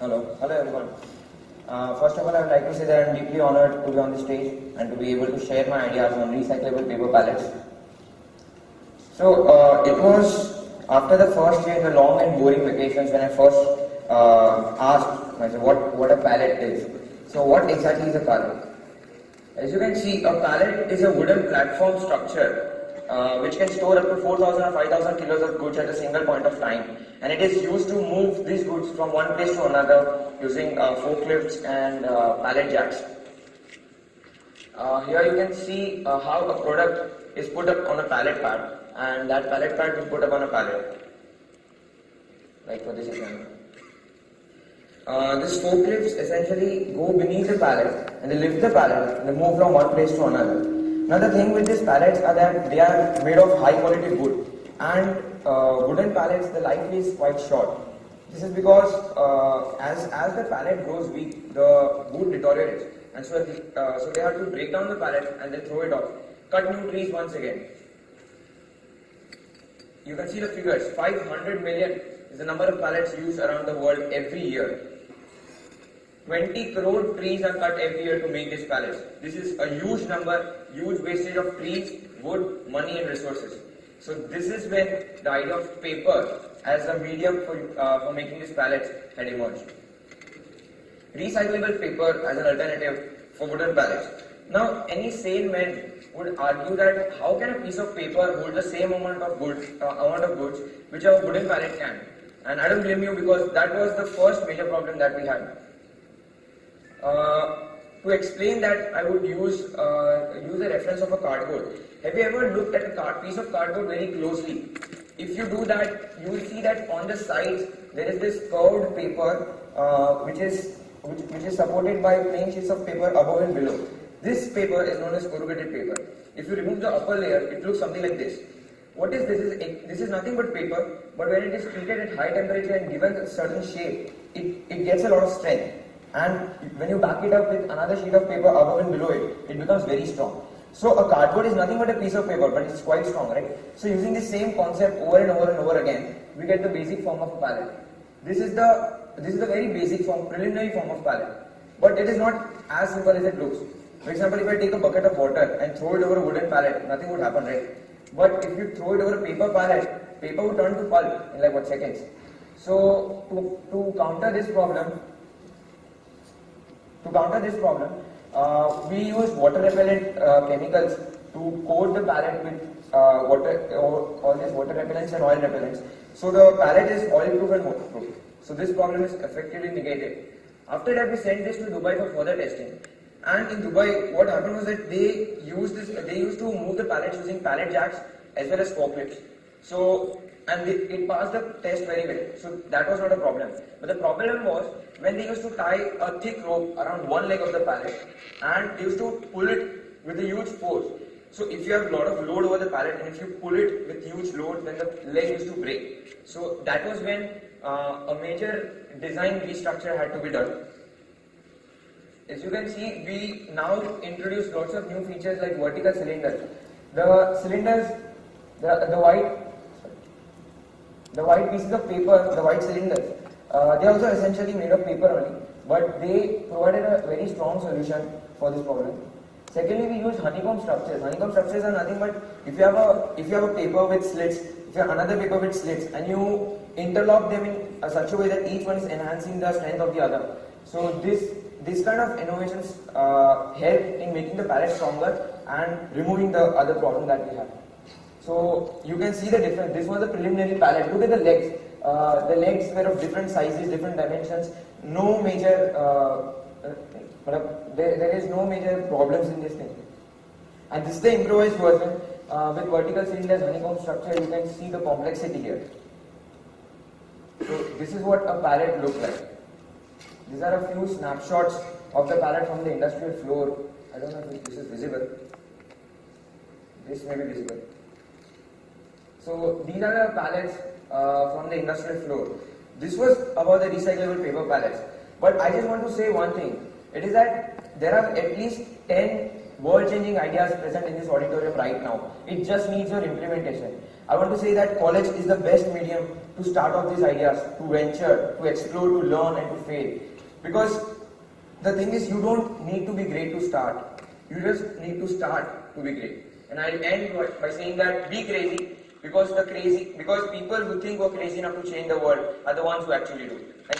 Hello everyone. First of all, I would like to say that I am deeply honored to be on the stage and to be able to share my ideas on recyclable paper pallets. So it was after the first year in the long and boring vacations when I first asked myself what a pallet is. So what exactly is a pallet? As you can see, a pallet is a wooden platform structure which can store up to 4,000 or 5,000 kilos of goods at a single point of time, and it is used to move these goods from one place to another using forklifts and pallet jacks. Here you can see how a product is put up on a pallet pad, and that pallet pad is put up on a pallet, like for this example. These forklifts essentially go beneath the pallet and they lift the pallet and they move from one place to another. Now the thing with these pallets are that they are made of high quality wood, and wooden pallets, the life is quite short. This is because as the pallet grows weak, the wood deteriorates, and so they have to break down the pallet and then throw it off, cut new trees once again. You can see the figures. 500 million is the number of pallets used around the world every year. 20 crore trees are cut every year to make these pallets. This is a huge number, huge wastage of trees, wood, money and resources. So this is when the idea of paper as a medium for making these pallets had emerged. Recyclable paper as an alternative for wooden pallets. Now any sane man would argue that how can a piece of paper hold the same amount of goods which a wooden pallet can? And I don't blame you, because that was the first major problem that we had. To explain that, I would use a reference of a cardboard. Have you ever looked at a piece of cardboard very closely? If you do that, you will see that on the sides there is this curved paper which is supported by plain sheets of paper above and below. This paper is known as corrugated paper. If you remove the upper layer, it looks something like this. What is this? This is nothing but paper, but when it is treated at high temperature and given a certain shape, it gets a lot of strength. And when you back it up with another sheet of paper above and below it, it becomes very strong. So a cardboard is nothing but a piece of paper, but it's quite strong, right? So using the same concept over and over and over again, we get the basic form of a pallet. This is the very basic form, preliminary form of pallet. But it is not as simple as it looks. For example, if I take a bucket of water and throw it over a wooden pallet, nothing would happen, right? But if you throw it over a paper pallet, paper would turn to pulp in like seconds. So to counter this problem, we use water repellent chemicals to coat the pallet with all these water repellents and oil repellents. So the pallet is oil proof and waterproof. So this problem is effectively negated. After that, we sent this to Dubai for further testing. And in Dubai, what happened was that they used to move the pallets using pallet jacks as well as forklifts. So, and it passed the test very well. So that was not a problem. But the problem was when they used to tie a thick rope around one leg of the pallet and they used to pull it with a huge force. So if you have a lot of load over the pallet and if you pull it with huge load, then the leg used to break. So that was when a major design restructure had to be done. As you can see, we now introduce lots of new features like vertical cylinders. The cylinders, the white pieces of paper, the white cylinders, they are also essentially made of paper only, but they provided a very strong solution for this problem. Secondly, we use honeycomb structures. Honeycomb structures are nothing but if you have a paper with slits, if you have another paper with slits, and you interlock them in such a way that each one is enhancing the strength of the other. So this kind of innovations help in making the pallet stronger and removing the other problem that we have. So you can see the difference. This was a preliminary pallet. Look at the legs. The legs were of different sizes, different dimensions. No major, there is no major problems in this thing. And this is the improvised version with vertical cylinders, honeycomb structure. You can see the complexity here. So this is what a pallet looks like. These are a few snapshots of the pallet from the industrial floor. I don't know if this is visible. This may be visible. So these are the pallets from the industrial floor. This was about the recyclable paper pallets. But I just want to say one thing. It is that there are at least 10 world-changing ideas present in this auditorium right now. It just needs your implementation. I want to say that college is the best medium to start off these ideas, to venture, to explore, to learn and to fail. Because the thing is, you don't need to be great to start. You just need to start to be great. And I'll end by saying that be crazy, because people who think we're crazy enough to change the world are the ones who actually do. Thank you.